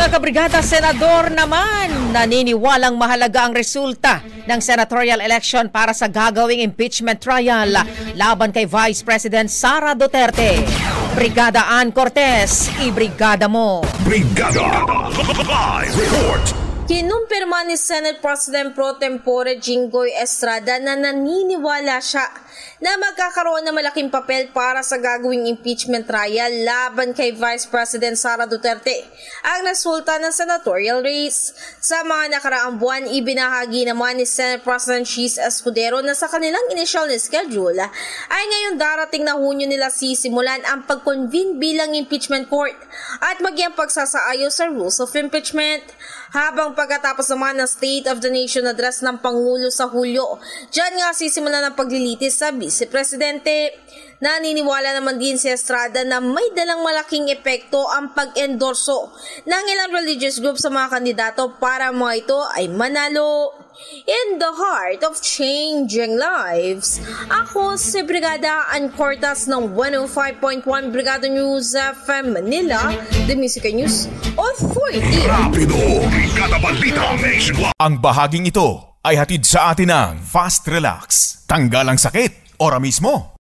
Mga kabrigada, senador naman naniniwalang mahalaga ang resulta ng senatorial election para sa gagawing impeachment trial laban kay Vice President Sara Duterte. Brigada Ann Cortez, ibrigada mo. Brigada Live Report. Kinumpirma ni Senate President Pro Tempore Jinggoy Estrada na naniniwala siya na magkakaroon ng malaking papel para sa gagawing impeachment trial laban kay Vice President Sara Duterte ang resulta ng senatorial race. Sa mga nakaraang buwan, ibinahagi naman ni Senate President Chis Escudero na sa kanilang initial na schedule ay ngayong darating na Hunyo nila sisimulan ang pag-convene bilang impeachment court at maging pagsasaayos sa rules of impeachment. Habang pagkatapos naman ng State of the Nation address ng Pangulo sa Hulyo, dyan nga sisimulan ang paglilitis sa Vice Presidente. Naniniwala naman din si Estrada na may dalang malaking epekto ang pag-endorso ng ilang religious group sa mga kandidato para mga ito ay manalo. In the heart of changing lives, ako si Brigada Ann Cortez ng 105.1 Brigada News FM Manila, The Music News Authority. Rapido, Brigada Balita Nationwide. Ang bahaging ito ay hatid sa atin ng Fast Relax. Tanggal ang sakit, ora mismo.